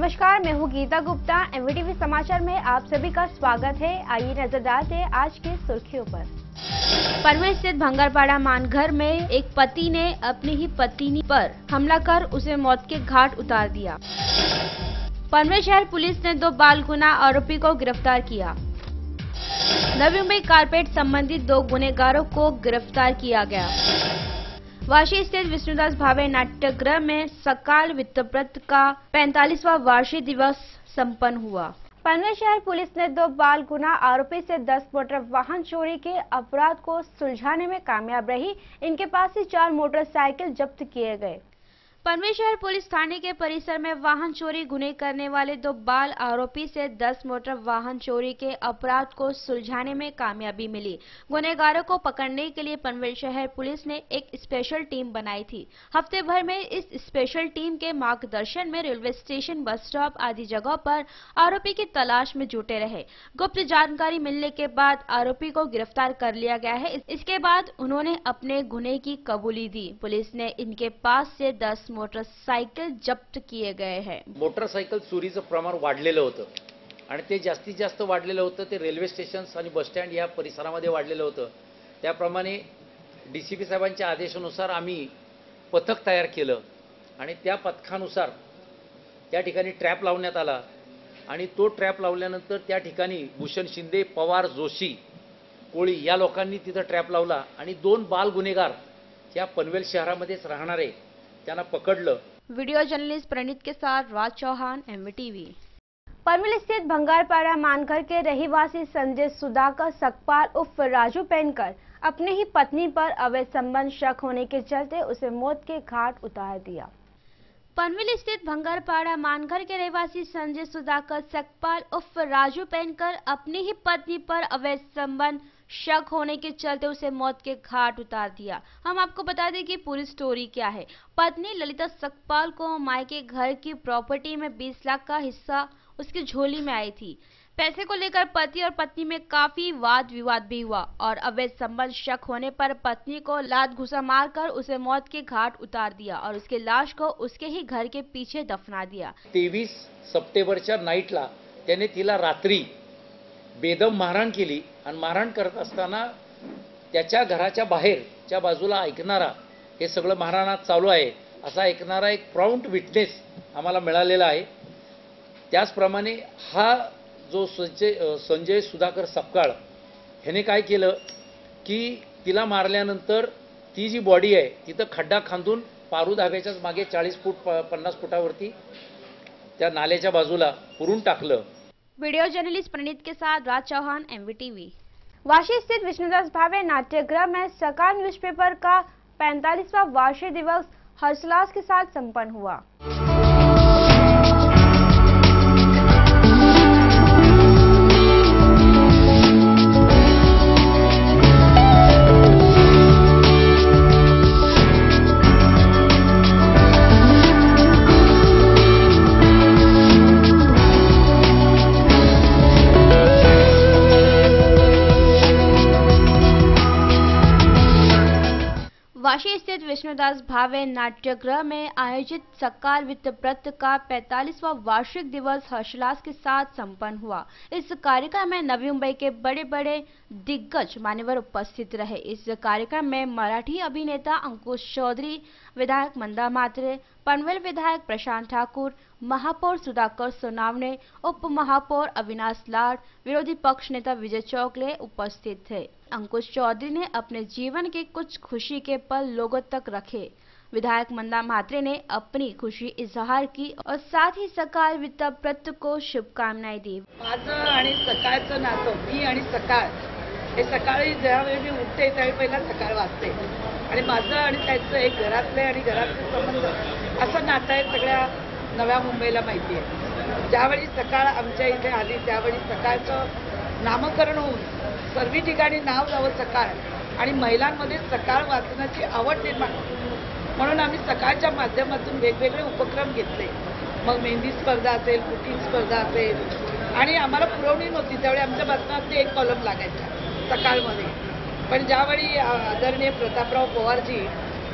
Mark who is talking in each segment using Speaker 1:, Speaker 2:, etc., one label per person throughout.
Speaker 1: नमस्कार, मैं हूँ गीता गुप्ता। एमवीटीवी समाचार में आप सभी का स्वागत है। आइए नजर डालते हैं आज की सुर्खियों पर। पनवेल स्थित भंगारपाड़ा मानघर में एक पति ने अपनी ही पत्नी पर हमला कर उसे मौत के घाट उतार दिया। पनवेल शहर पुलिस ने 2 बाल गुना आरोपी को गिरफ्तार किया। नवी मुंबई कारपेट संबंधित 2 गुनहगारों को गिरफ्तार किया गया। वाशी स्थित विष्णुदास भावे नाट्यगृह में सकाल वित्तव्रत का 45वां वार्षिक दिवस संपन्न हुआ। पनवेल शहर पुलिस ने 2 बाल गुना आरोपी से 10 मोटर वाहन चोरी के अपराध को सुलझाने में कामयाब रही। इनके पास से 4 मोटरसाइकिल जब्त किए गए। पनवेल शहर पुलिस थाने के परिसर में वाहन चोरी गुने करने वाले 2 बाल आरोपी से 10 मोटर वाहन चोरी के अपराध को सुलझाने में कामयाबी मिली। गुनहगारों को पकड़ने के लिए पनवेल शहर पुलिस ने एक स्पेशल टीम बनाई थी। हफ्ते भर में इस स्पेशल टीम के मार्गदर्शन में रेलवे स्टेशन, बस स्टॉप आदि जगहों पर आरोपी की तलाश में जुटे रहे। गुप्त जानकारी मिलने के बाद आरोपी को गिरफ्तार कर लिया गया है। इसके बाद उन्होंने अपने गुने की कबूली दी। पुलिस ने इनके पास से 10 मोटरसायकल जप्त किए गए हैं।
Speaker 2: मोटरसायकल चोरीचं प्रमाण वाढलेलं होतं आणि ते जास्तीत जास्त वाढलेलं होतं ते रेल्वे स्टेशन्स आणि बस स्टँड या परिसरामध्ये वाढलेलं होतं। त्याप्रमाणे डीसीपी साहेबांच्या आदेशानुसार आम्ही पथक तयार केलं आणि त्या पथकानुसार त्या ठिकाणी ट्रॅप लावण्यात आला आणि तो ट्रॅप लावल्यानंतर त्या ठिकाणी भूषण शिंदे, पवार, जोशी, कोळी या लोकांनी तिथं ट्रॅप लावला आणि 2 बाल गुन्हेगार या पनवेल शहरामध्येच राहणारे त्यांना पकडलं।
Speaker 1: वीडियो जर्नलिस्ट प्रणीत के साथ राज चौहान, एमवीटीवी। पनवेल स्थित भंगारपाड़ा मानघर के रहीवासी संजय सुधाकर सकपाल उर्फ राजू पहनकर अपने ही पत्नी पर अवैध संबंध शक होने के चलते उसे मौत के घाट उतार दिया। पनवेल स्थित भंगारपाड़ा मानघर के रहवासी संजय सुधाकर सकपाल उर्फ राजू पहनकर अपनी ही पत्नी पर अवैध संबंध शक होने के चलते उसे मौत के घाट उतार दिया। हम आपको बता दें कि पूरी स्टोरी क्या है। पत्नी ललिता सकपाल को मायके घर की प्रॉपर्टी में 20 लाख का हिस्सा उसकी झोली में आई थी। पैसे को लेकर पति और पत्नी में काफी वाद विवाद भी हुआ और अवैध संबंध शक होने पर पत्नी को लात घुसा मारकर उसे मौत के घाट उतार दिया और उसके लाश को उसके ही घर के पीछे दफना दिया।
Speaker 2: 23 सप्टेंबरच्या नाईटला त्याने तिला रात्री बेदम मारहाण केली आणि मारहाण करत असताना त्याच्या घराच्या बाहेरच्या बाजूला ऐकणारा हे सगळं मारहाणात चालू आहे असा ऐकणारा एक प्राउंट विटनेस आम्हाला मिळालेला आहे। त्याचप्रमाणे हा जो संजय सुधाकर सकपाळ ह्याने काय केलं की तिला मारल्यानंतर ती जी बॉडी आहे तिथं खड्डा खांदून पारू धाब्याच्याच मागे 40 फूट 50 फुटावरती त्या नाल्याच्या बाजूला पुरून टाकलं।
Speaker 1: वीडियो जर्नलिस्ट प्रणीत के साथ राज चौहान, एमवीटीवी। वाशी स्थित विष्णुदास भावे नाट्यगृह में सकाल न्यूज़पेपर का 45वां वार्षिक दिवस हर्षोल्लास के साथ संपन्न हुआ। वाशी स्थित विष्णुदास भावे नाट्यगृह में आयोजित सकाल वित्तव्रत का 45वां वार्षिक दिवस हर्षोल्लास के साथ संपन्न हुआ। इस कार्यक्रम में नवी मुंबई के बड़े बड़े दिग्गज मान्यवर उपस्थित रहे। इस कार्यक्रम में मराठी अभिनेता अंकुश चौधरी, विधायक मंदा म्हात्रे, पनवेल विधायक प्रशांत ठाकुर, महापौर सुधाकर सोनावणे, उप महापौर अविनाश लाड, विरोधी पक्ष नेता विजय चौगले उपस्थित थे। अंकुश चौधरी ने अपने जीवन के कुछ खुशी के पल लोगों तक रखे। विधायक मंदा म्हात्रे ने अपनी खुशी इजहार की और साथ ही सकाल वित्तव्रत को शुभकामनाएं दी।
Speaker 3: माझं आणि सकाळचं नातं, मी आणि सकाळ हे सकाळी ज्यावेळी मी उठते त्यावेळी पहिला सकाळ वाचते आणि माझं आणि त्याचं एक घरातले आणि घरातले संबंध असं नातं आहे सगळ्या नव्या मुंबईला माहिती आहे। ज्यावेळी सकाळ आमच्या इथे आली त्यावेळी सकाळचं नामकरण होऊन सर्व ठिकाणी नाव जावं सकाळ आणि महिलांमध्ये सकाळ वाचनाची आवड निर्माण म्हणून आम्ही सकाळच्या माध्यमातून वेगवेगळे उपक्रम घेतले। मग मेहंदी स्पर्धा असेल, कुकिंग स्पर्धा असेल आणि आम्हाला पुरवणी नव्हती त्यावेळी आमच्या बातम्यात एक कॉलम लागायचा सकाळमध्ये। पण ज्यावेळी आदरणीय प्रतापराव पवारजी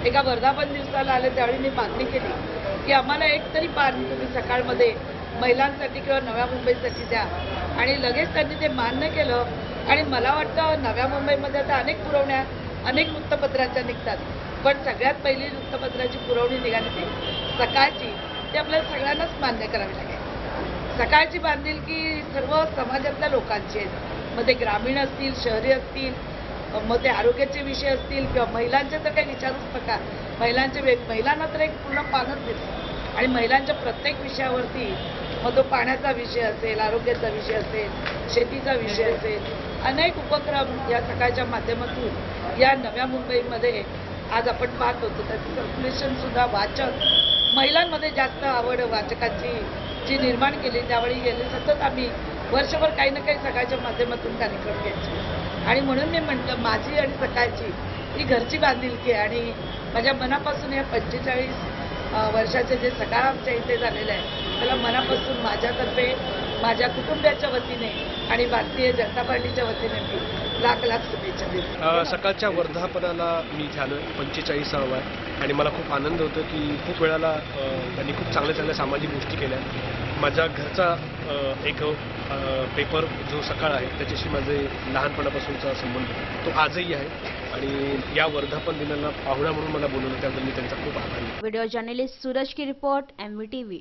Speaker 3: एका वर्धापन दिवसाला आले त्यावेळी मी मागणी केली की आम्हाला एक तरी पान तुम्ही सकाळमध्ये महिलांसाठी किंवा नव्या मुंबईसाठी द्या. आणि लगेच त्यांनी ते मान्य केलं. आणि मला वाटतं नव्या मुंबईमध्ये आता अनेक पुरवण्या अनेक वृत्तपत्रांच्या निघतात, पण सगळ्यात पहिली वृत्तपत्राची पुरवणी निघाली ती सकाळची. ती आपल्याला सगळ्यांनाच मान्य करावी लागेल. सकाळची बांधिलकी सर्व समाजातल्या लोकांची आहे. मग ते ग्रामीण असतील, शहरी असतील, मग ते आरोग्याचे विषय असतील किंवा महिलांचे तर काही विचारूच नका. महिलांना तर एक पूर्ण पानच दिसतं. आणि महिलांच्या प्रत्येक विषयावरती, मग तो पाण्याचा विषय असेल, आरोग्याचा विषय असेल, शेतीचा विषय असेल, अनेक उपक्रम या सकाळच्या माध्यमातून या नव्या मुंबईमध्ये आज आपण पाहत होतो. त्याचं सर्क्युलेशन सुद्धा वाचक महिलांमध्ये जास्त आवड वाचकांची जी निर्माण केली. त्यावेळी गेले सतत आम्ही वर्षभर काही ना काही सकाळच्या माध्यमातून कार्यक्रम घ्यायचे. आणि म्हणून मी म्हटलं माझी आणि सकाळची ही घरची बांधिलकी आहे. आणि माझ्या मनापासून या 45 वर्षाचे जे सकाळ आमच्या इथे झालेलं आहे त्याला मनापासून माझ्यातर्फे, माझ्या कुटुंबियाच्या वतीने आणि भारतीय जनता पार्टीच्या वतीने मी लाख लाख शुभेच्छा देते.
Speaker 4: सकाळच्या वर्धापनाला मी इथे आलो आहे. 45वा आहे आणि मला खूप आनंद होतो की खूप वेळाला त्यांनी खूप चांगल्या चांगल्या सामाजिक गोष्टी केल्या. माझ्या घरचा एक पेपर जो सकाळ आहे त्याच्याशी माझे लहानपणापासूनचा संबंध तो आजही आहे. आणि या वर्धापन दिनाला पाहुणा म्हणून मला बोलवलं त्याबद्दल मी त्यांचा खूप आभारी आहे.
Speaker 1: वीडियो जर्नलिस्ट सूरज की report, MVTV।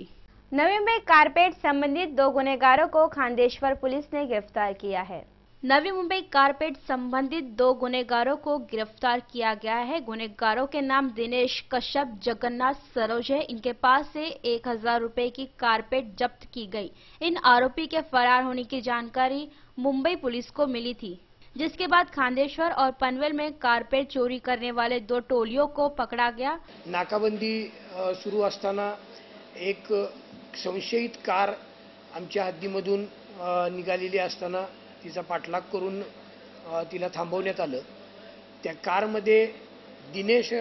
Speaker 1: Navi Mumbai carpet संबंधित 2 गुनहगारों को खांदेश्वर पुलिस ने गिरफ्तार किया है। नवी मुंबई कारपेट संबंधित 2 गुनहगारों को गिरफ्तार किया गया है। गुनहगारों के नाम दिनेश कश्यप, जगन्नाथ सरोज है। इनके पास से 1000 रुपए की कारपेट जब्त की गई। इन आरोपी के फरार होने की जानकारी मुंबई पुलिस को मिली थी, जिसके बाद खांदेश्वर और पनवेल में कारपेट चोरी करने वाले 2 टोलियों को पकड़ा गया।
Speaker 5: नाकाबंदी सुरू असताना एक संशयित कार आमच्या हद्दीमधून निघालेली असताना तिचा पाठलाग करून तिला थांबवण्यात आलं. त्या कारमध्ये दिनेश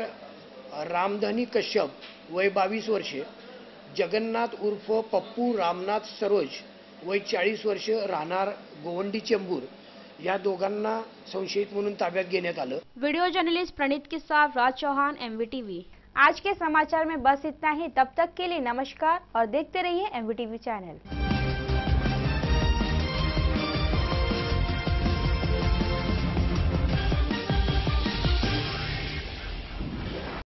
Speaker 5: रामधनी कश्यप वय 22 वर्षे, जगन्नाथ उर्फ पप्पू रामनाथ सरोज वय 40 वर्ष राहणार गोवंडी चेंबूर या दोघांना संशयित म्हणून ताब्यात घेण्यात आलं.
Speaker 1: वीडियो जर्नलिस्ट प्रणीत के साथ राज चौहान, MVTV। आज के समाचार में बस इतना ही। तब तक के लिए नमस्कार और देखते रहिए MVTV चैनल।